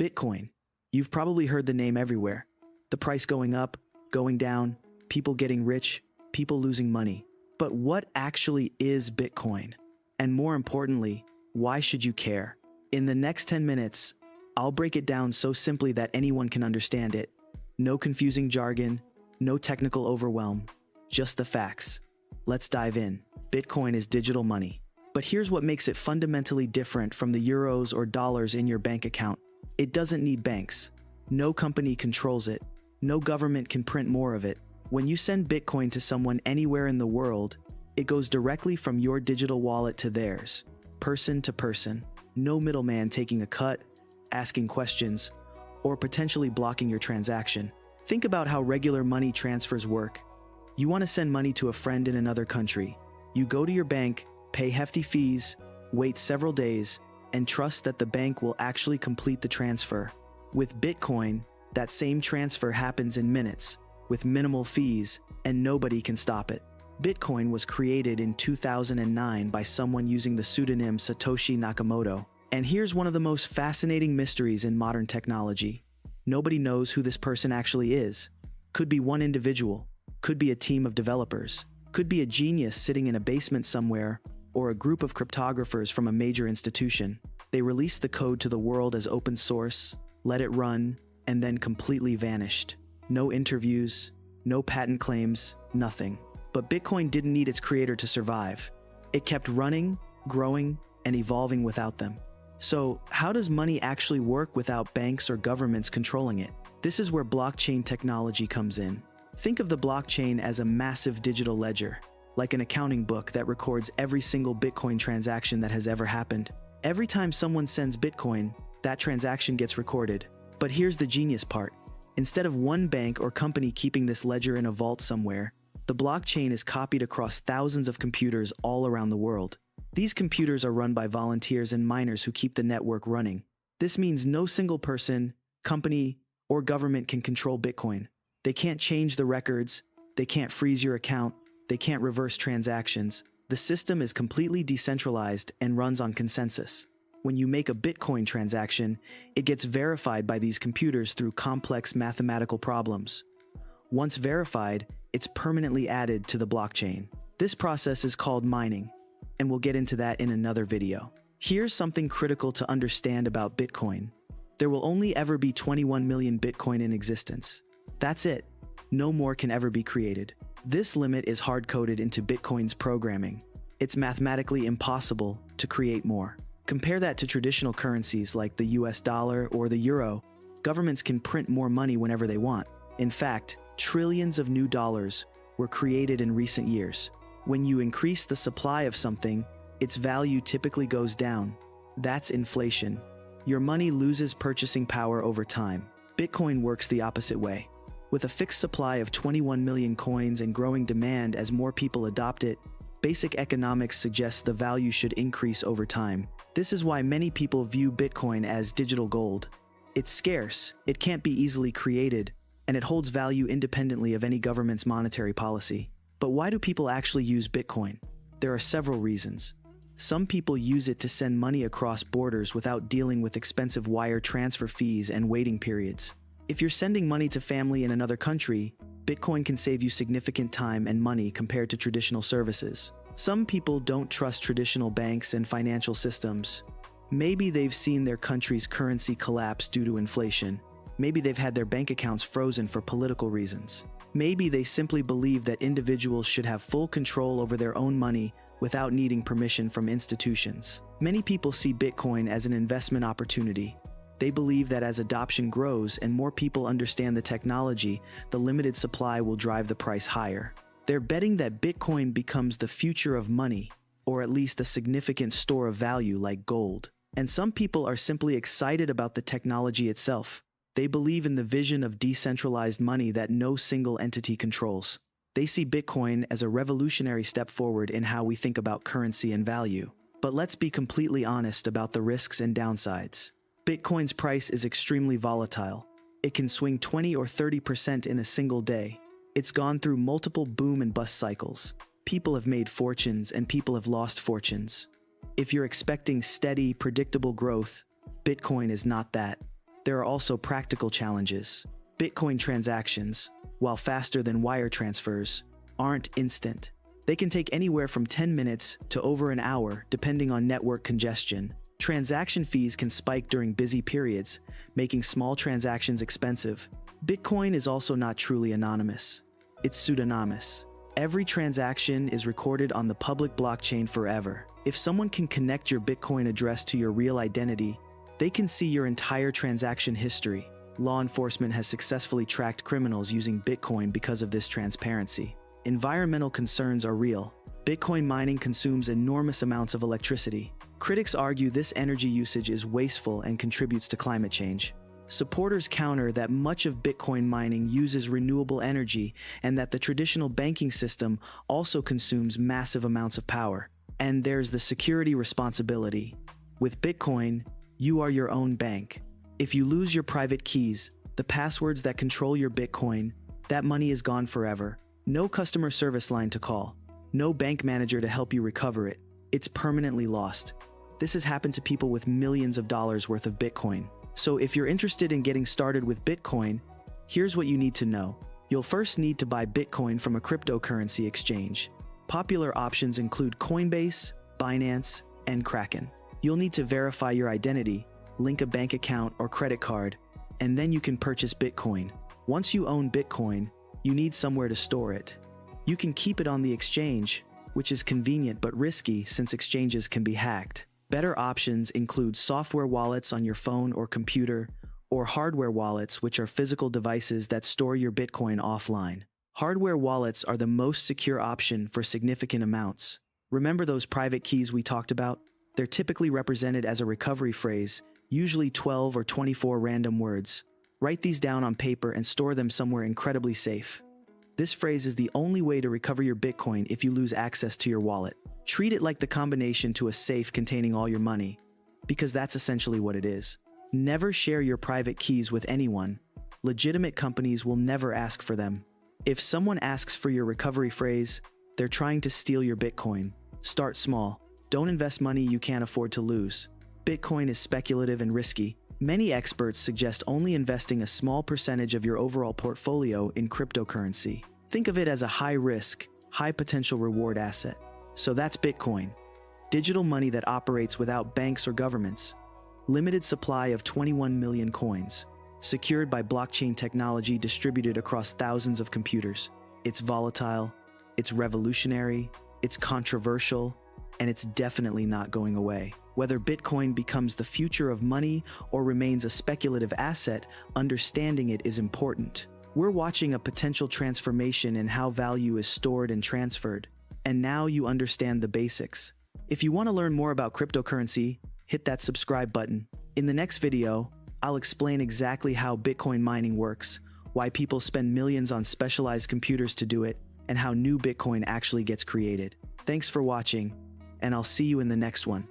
Bitcoin. You've probably heard the name everywhere. The price going up, going down, people getting rich, people losing money. But what actually is Bitcoin? And more importantly, why should you care? In the next 10 minutes, I'll break it down so simply that anyone can understand it. No confusing jargon, no technical overwhelm, just the facts. Let's dive in. Bitcoin is digital money. But here's what makes it fundamentally different from the euros or dollars in your bank account. It doesn't need banks. No company controls it. No government can print more of it. When you send Bitcoin to someone anywhere in the world, it goes directly from your digital wallet to theirs, person to person. No middleman taking a cut, asking questions, or potentially blocking your transaction. Think about how regular money transfers work. You want to send money to a friend in another country. You go to your bank, pay hefty fees, wait several days, and trust that the bank will actually complete the transfer. With Bitcoin, that same transfer happens in minutes, with minimal fees, and nobody can stop it. Bitcoin was created in 2009 by someone using the pseudonym Satoshi Nakamoto. And here's one of the most fascinating mysteries in modern technology. Nobody knows who this person actually is. Could be one individual, could be a team of developers, could be a genius sitting in a basement somewhere, or a group of cryptographers from a major institution. They released the code to the world as open source, let it run, and then completely vanished. No interviews, no patent claims, nothing. But Bitcoin didn't need its creator to survive. It kept running, growing, and evolving without them. So, how does money actually work without banks or governments controlling it? This is where blockchain technology comes in. Think of the blockchain as a massive digital ledger, like an accounting book that records every single Bitcoin transaction that has ever happened. Every time someone sends Bitcoin, that transaction gets recorded. But here's the genius part. Instead of one bank or company keeping this ledger in a vault somewhere, the blockchain is copied across thousands of computers all around the world. These computers are run by volunteers and miners who keep the network running. This means no single person, company, or government can control Bitcoin. They can't change the records, they can't freeze your account, they can't reverse transactions. The system is completely decentralized and runs on consensus. When you make a Bitcoin transaction, it gets verified by these computers through complex mathematical problems. Once verified, it's permanently added to the blockchain. This process is called mining, and we'll get into that in another video. Here's something critical to understand about Bitcoin. There will only ever be 21 million Bitcoin in existence. That's it. No more can ever be created. This limit is hard-coded into Bitcoin's programming. It's mathematically impossible to create more. Compare that to traditional currencies like the US dollar or the euro. Governments can print more money whenever they want. In fact, trillions of new dollars were created in recent years. When you increase the supply of something, its value typically goes down. That's inflation. Your money loses purchasing power over time. Bitcoin works the opposite way. With a fixed supply of 21 million coins and growing demand as more people adopt it, basic economics suggests the value should increase over time. This is why many people view Bitcoin as digital gold. It's scarce, it can't be easily created, and it holds value independently of any government's monetary policy. But why do people actually use Bitcoin? There are several reasons. Some people use it to send money across borders without dealing with expensive wire transfer fees and waiting periods. If you're sending money to family in another country, Bitcoin can save you significant time and money compared to traditional services. Some people don't trust traditional banks and financial systems. Maybe they've seen their country's currency collapse due to inflation. Maybe they've had their bank accounts frozen for political reasons. Maybe they simply believe that individuals should have full control over their own money without needing permission from institutions. Many people see Bitcoin as an investment opportunity. They believe that as adoption grows and more people understand the technology, the limited supply will drive the price higher. They're betting that Bitcoin becomes the future of money, or at least a significant store of value like gold. And some people are simply excited about the technology itself. They believe in the vision of decentralized money that no single entity controls. They see Bitcoin as a revolutionary step forward in how we think about currency and value. But let's be completely honest about the risks and downsides. Bitcoin's price is extremely volatile. It can swing 20 or 30% in a single day. It's gone through multiple boom and bust cycles. People have made fortunes and people have lost fortunes. If you're expecting steady, predictable growth, Bitcoin is not that. there are also practical challenges. Bitcoin transactions, while faster than wire transfers, aren't instant. They can take anywhere from 10 minutes to over an hour, depending on network congestion. Transaction fees can spike during busy periods, making small transactions expensive. Bitcoin is also not truly anonymous. It's pseudonymous. Every transaction is recorded on the public blockchain forever. If someone can connect your Bitcoin address to your real identity, they can see your entire transaction history. Law enforcement has successfully tracked criminals using Bitcoin because of this transparency. Environmental concerns are real. Bitcoin mining consumes enormous amounts of electricity. Critics argue this energy usage is wasteful and contributes to climate change. Supporters counter that much of Bitcoin mining uses renewable energy and that the traditional banking system also consumes massive amounts of power. And there's the security responsibility. With Bitcoin, you are your own bank. If you lose your private keys, the passwords that control your Bitcoin, that money is gone forever. No customer service line to call. No bank manager to help you recover it. It's permanently lost. This has happened to people with millions of dollars worth of Bitcoin. So if you're interested in getting started with Bitcoin, here's what you need to know. You'll first need to buy Bitcoin from a cryptocurrency exchange. Popular options include Coinbase, Binance, and Kraken. You'll need to verify your identity, link a bank account or credit card, and then you can purchase Bitcoin. Once you own Bitcoin, you need somewhere to store it. You can keep it on the exchange, which is convenient but risky since exchanges can be hacked. Better options include software wallets on your phone or computer, or hardware wallets, which are physical devices that store your Bitcoin offline. Hardware wallets are the most secure option for significant amounts. Remember those private keys we talked about? They're typically represented as a recovery phrase, usually 12 or 24 random words. Write these down on paper and store them somewhere incredibly safe. This phrase is the only way to recover your Bitcoin if you lose access to your wallet. Treat it like the combination to a safe containing all your money, because that's essentially what it is. Never share your private keys with anyone. Legitimate companies will never ask for them. If someone asks for your recovery phrase, they're trying to steal your Bitcoin. Start small. Don't invest money you can't afford to lose. Bitcoin is speculative and risky. Many experts suggest only investing a small percentage of your overall portfolio in cryptocurrency. Think of it as a high-risk, high-potential reward asset. So that's Bitcoin. Digital money that operates without banks or governments. Limited supply of 21 million coins. Secured by blockchain technology distributed across thousands of computers. It's volatile, it's revolutionary, it's controversial, and it's definitely not going away. Whether Bitcoin becomes the future of money or remains a speculative asset, understanding it is important. We're watching a potential transformation in how value is stored and transferred. And now you understand the basics. If you want to learn more about cryptocurrency, hit that subscribe button. In the next video, I'll explain exactly how Bitcoin mining works, why people spend millions on specialized computers to do it, and how new Bitcoin actually gets created. Thanks for watching, and I'll see you in the next one.